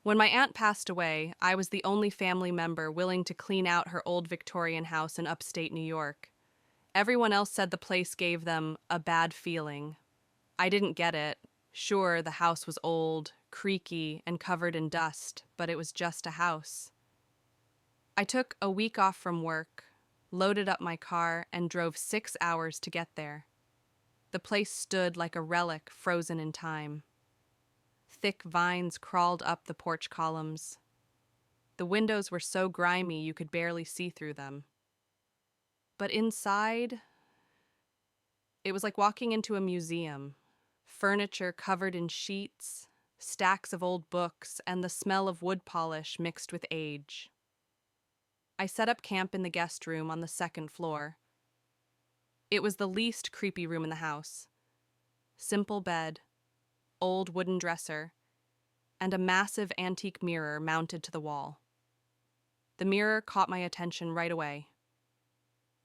When my aunt passed away, I was the only family member willing to clean out her old Victorian house in upstate New York. Everyone else said the place gave them a bad feeling. I didn't get it. Sure, the house was old, creaky, and covered in dust, but it was just a house. I took a week off from work, loaded up my car, and drove 6 hours to get there. The place stood like a relic frozen in time. Thick vines crawled up the porch columns. The windows were so grimy you could barely see through them. But inside, it was like walking into a museum. Furniture covered in sheets, stacks of old books, and the smell of wood polish mixed with age. I set up camp in the guest room on the second floor. It was the least creepy room in the house. Simple bed, old wooden dresser, and a massive antique mirror mounted to the wall. The mirror caught my attention right away.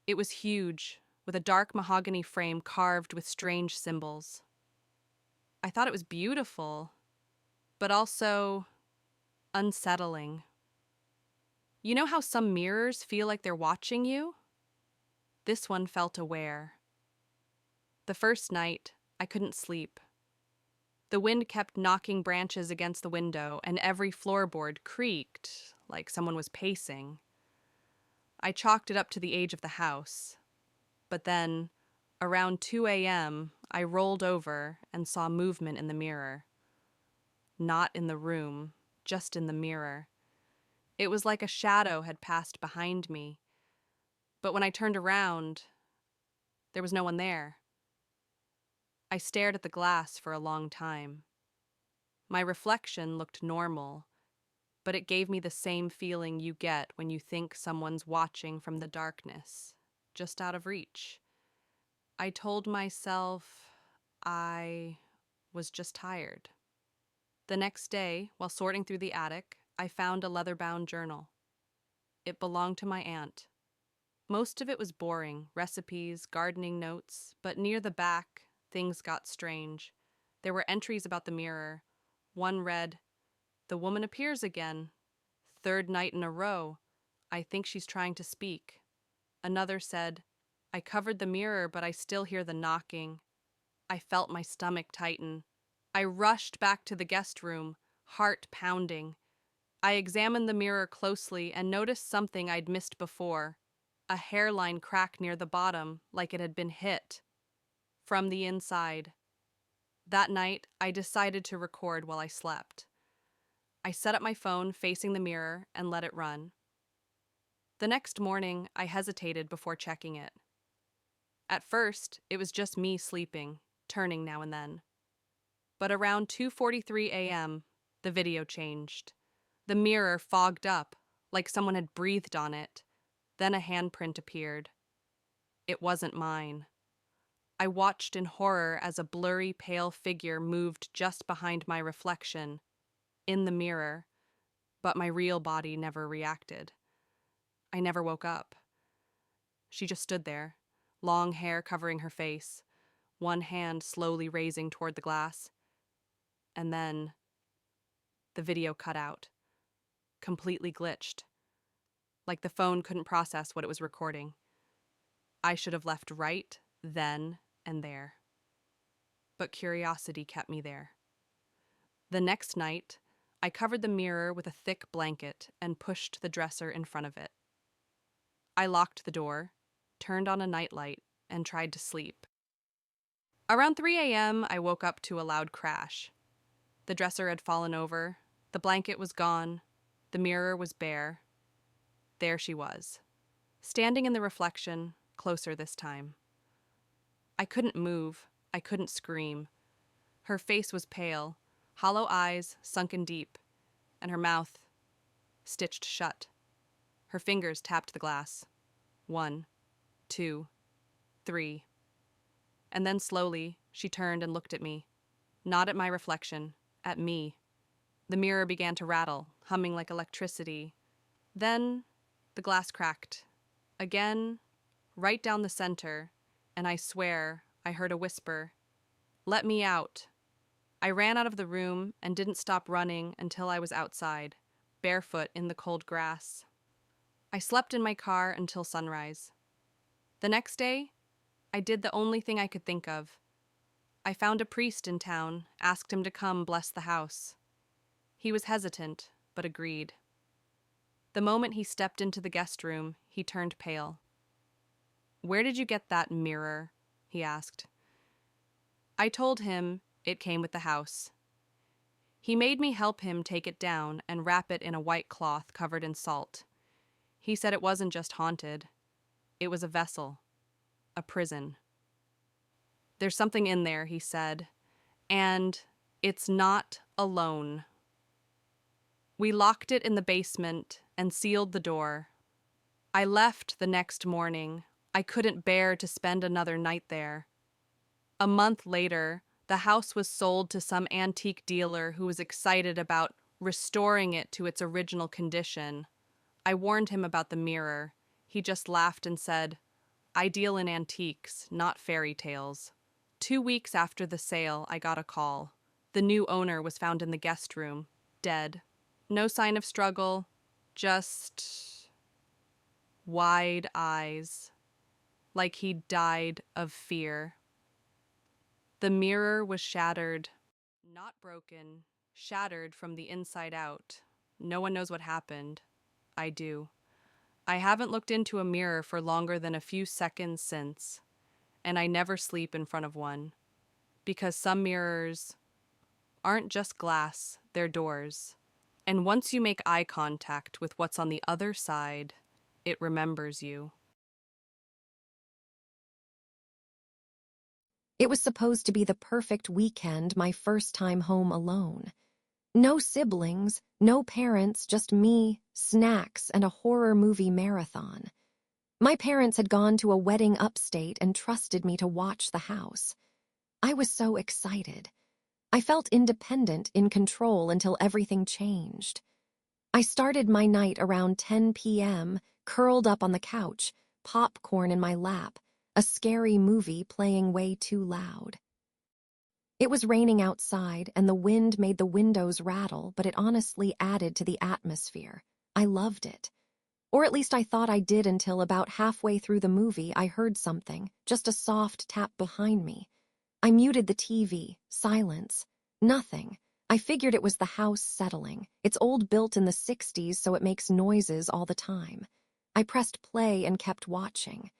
It was huge, with a dark mahogany frame carved with strange symbols. I thought it was beautiful, but also unsettling. You know how some mirrors feel like they're watching you? This one felt aware. The first night, I couldn't sleep. The wind kept knocking branches against the window, and every floorboard creaked, like someone was pacing. I chalked it up to the age of the house. But then, around 2 a.m., I rolled over and saw movement in the mirror. Not in the room, just in the mirror. It was like a shadow had passed behind me. But when I turned around, there was no one there. I stared at the glass for a long time. My reflection looked normal, but it gave me the same feeling you get when you think someone's watching from the darkness, just out of reach. I told myself I was just tired. The next day, while sorting through the attic, I found a leather-bound journal. It belonged to my aunt. Most of it was boring, recipes, gardening notes, but near the back, things got strange. There were entries about the mirror. One read, "The woman appears again. Third night in a row. I think she's trying to speak." Another said, "I covered the mirror, but I still hear the knocking." I felt my stomach tighten. I rushed back to the guest room, heart pounding. I examined the mirror closely and noticed something I'd missed before. A hairline crack near the bottom, like it had been hit. From the inside. That night, I decided to record while I slept. I set up my phone facing the mirror and let it run. The next morning, I hesitated before checking it. At first, it was just me sleeping, turning now and then. But around 2:43 a.m., the video changed. The mirror fogged up, like someone had breathed on it. Then a handprint appeared. It wasn't mine. I watched in horror as a blurry, pale figure moved just behind my reflection, in the mirror, but my real body never reacted. I never woke up. She just stood there, long hair covering her face, one hand slowly raising toward the glass. And then the video cut out, completely glitched, like the phone couldn't process what it was recording. I should have left right then and there. But curiosity kept me there. The next night, I covered the mirror with a thick blanket and pushed the dresser in front of it. I locked the door, turned on a nightlight, and tried to sleep. Around 3 a.m., I woke up to a loud crash. The dresser had fallen over, the blanket was gone, the mirror was bare. There she was, standing in the reflection, closer this time. I couldn't move, I couldn't scream. Her face was pale, hollow eyes sunken deep, and her mouth stitched shut. Her fingers tapped the glass. 1, 2, 3. And then slowly, she turned and looked at me. Not at my reflection, at me. The mirror began to rattle, humming like electricity. Then, the glass cracked. Again, right down the center, and I swear I heard a whisper, "Let me out." I ran out of the room and didn't stop running until I was outside, barefoot in the cold grass. I slept in my car until sunrise. The next day, I did the only thing I could think of. I found a priest in town, asked him to come bless the house. He was hesitant, but agreed. The moment he stepped into the guest room, he turned pale. "Where did you get that mirror?" he asked. I told him it came with the house. He made me help him take it down and wrap it in a white cloth covered in salt. He said it wasn't just haunted. It was a vessel, a prison. "There's something in there," he said, "and it's not alone." We locked it in the basement and sealed the door. I left the next morning. I couldn't bear to spend another night there. A month later, the house was sold to some antique dealer who was excited about restoring it to its original condition. I warned him about the mirror. He just laughed and said, "I deal in antiques, not fairy tales." 2 weeks after the sale, I got a call. The new owner was found in the guest room, dead. No sign of struggle, just wide eyes, like he'd died of fear. The mirror was shattered, not broken, shattered from the inside out. No one knows what happened. I do. I haven't looked into a mirror for longer than a few seconds since, and I never sleep in front of one, because some mirrors aren't just glass, they're doors. And once you make eye contact with what's on the other side, it remembers you. It was supposed to be the perfect weekend, my first time home alone. No siblings, no parents, just me, snacks, and a horror movie marathon. My parents had gone to a wedding upstate and trusted me to watch the house. I was so excited. I felt independent, in control until everything changed. I started my night around 10 p.m., curled up on the couch, popcorn in my lap, a scary movie playing way too loud. It was raining outside, and the wind made the windows rattle, but it honestly added to the atmosphere. I loved it. Or at least I thought I did until about halfway through the movie I heard something, just a soft tap behind me. I muted the TV, silence, nothing. I figured it was the house settling. It's old, built in the 60s, so it makes noises all the time. I pressed play and kept watching.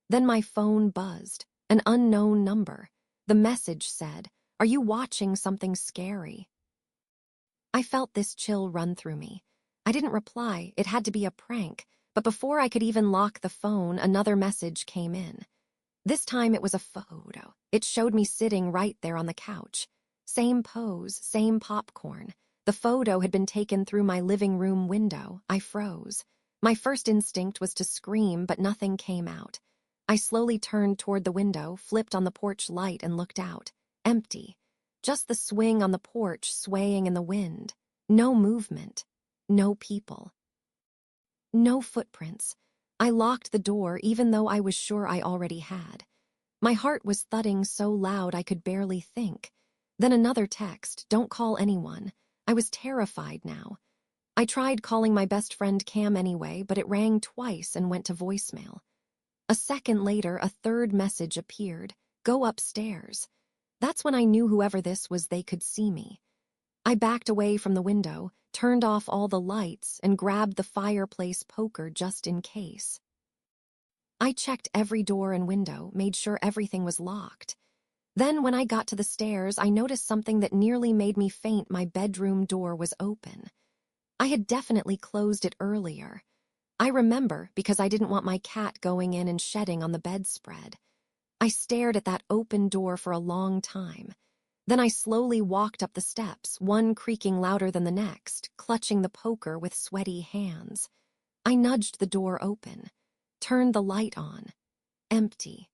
Then my phone buzzed, an unknown number. The message said, "Are you watching something scary?" I felt this chill run through me. I didn't reply, it had to be a prank, but before I could even lock the phone, another message came in. This time it was a photo. It showed me sitting right there on the couch. Same pose, same popcorn. The photo had been taken through my living room window. I froze. My first instinct was to scream, but nothing came out. I slowly turned toward the window, flipped on the porch light, and looked out. Empty. Just the swing on the porch swaying in the wind. No movement. No people. No footprints. I locked the door even though I was sure I already had. My heart was thudding so loud I could barely think. Then another text, "Don't call anyone." I was terrified now. I tried calling my best friend Cam anyway, but it rang twice and went to voicemail. A second later, a third message appeared. "Go upstairs." That's when I knew whoever this was, they could see me. I backed away from the window, turned off all the lights, and grabbed the fireplace poker just in case. I checked every door and window, made sure everything was locked. Then, when I got to the stairs, I noticed something that nearly made me faint. My bedroom door was open. I had definitely closed it earlier. I remember because I didn't want my cat going in and shedding on the bedspread. I stared at that open door for a long time. Then I slowly walked up the steps, one creaking louder than the next, clutching the poker with sweaty hands. I nudged the door open, turned the light on. Empty.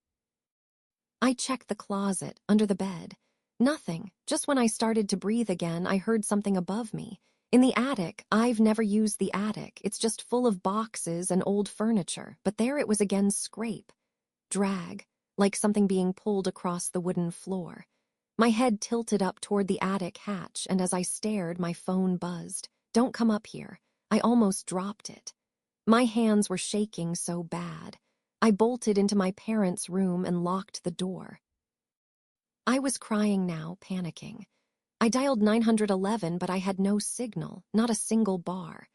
I checked the closet, under the bed. Nothing. Just when I started to breathe again, I heard something above me. In the attic. I've never used the attic. It's just full of boxes and old furniture. But there it was again, scrape. Drag. Like something being pulled across the wooden floor. My head tilted up toward the attic hatch, and as I stared, my phone buzzed. "Don't come up here." I almost dropped it. My hands were shaking so bad. I bolted into my parents' room and locked the door. I was crying now, panicking. I dialed 911, but I had no signal, not a single bar.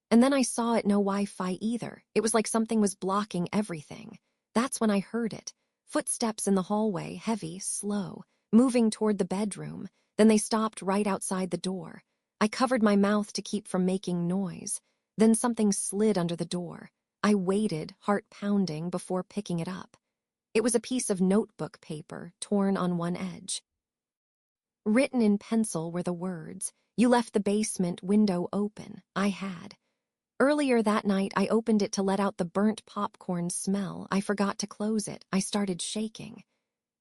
And then I saw it no Wi-Fi either. It was like something was blocking everything. That's when I heard it. Footsteps in the hallway, heavy, slow, moving toward the bedroom. Then they stopped right outside the door. I covered my mouth to keep from making noise. Then something slid under the door. I waited, heart pounding, before picking it up. It was a piece of notebook paper, torn on one edge. Written in pencil were the words, "You left the basement window open." I had. Earlier that night, I opened it to let out the burnt popcorn smell. I forgot to close it. I started shaking.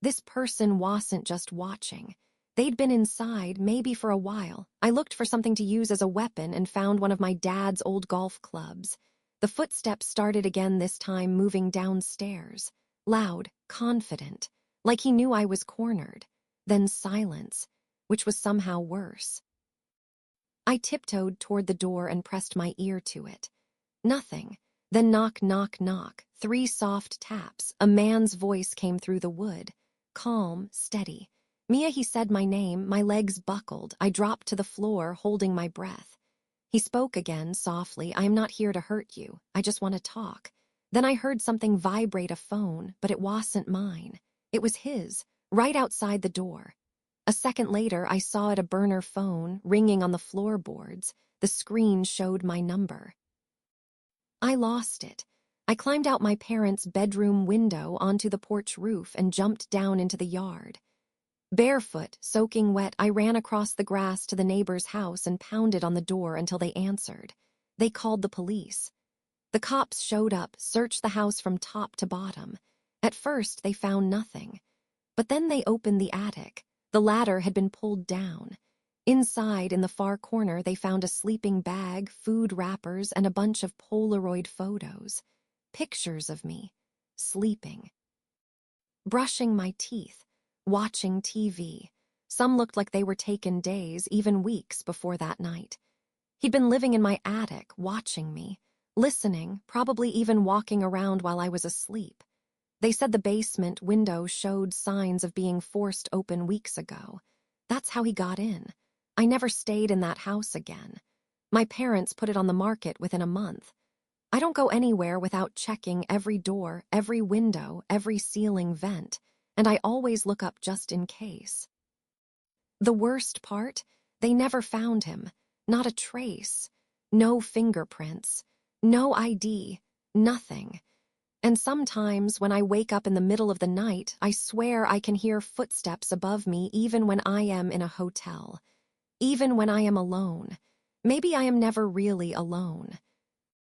This person wasn't just watching. They'd been inside, maybe for a while. I looked for something to use as a weapon and found one of my dad's old golf clubs. The footsteps started again, this time moving downstairs. Loud, confident, like he knew I was cornered. Then silence, which was somehow worse. I tiptoed toward the door and pressed my ear to it. Nothing. Then knock, knock, knock. 3 soft taps. A man's voice came through the wood. Calm, steady. "Mia," he said my name. My legs buckled. I dropped to the floor, holding my breath. He spoke again, softly. "I am not here to hurt you. I just want to talk." Then I heard something vibrate, a phone, but it wasn't mine. It was his, right outside the door. A second later, I saw it, a burner phone, ringing on the floorboards. The screen showed my number. I lost it. I climbed out my parents' bedroom window onto the porch roof and jumped down into the yard. Barefoot, soaking wet, I ran across the grass to the neighbor's house and pounded on the door until they answered. They called the police. The cops showed up, searched the house from top to bottom. At first, they found nothing. But then they opened the attic. The ladder had been pulled down. Inside, in the far corner, they found a sleeping bag, food wrappers, and a bunch of Polaroid photos. Pictures of me, sleeping. Brushing my teeth, watching TV. Some looked like they were taken days, even weeks before that night. He'd been living in my attic, watching me, listening, probably even walking around while I was asleep. They said the basement window showed signs of being forced open weeks ago. That's how he got in. I never stayed in that house again. My parents put it on the market within a month. I don't go anywhere without checking every door, every window, every ceiling vent, and I always look up just in case. The worst part? They never found him. Not a trace. No fingerprints. No ID. Nothing. And sometimes, when I wake up in the middle of the night, I swear I can hear footsteps above me even when I am in a hotel. Even when I am alone. Maybe I am never really alone.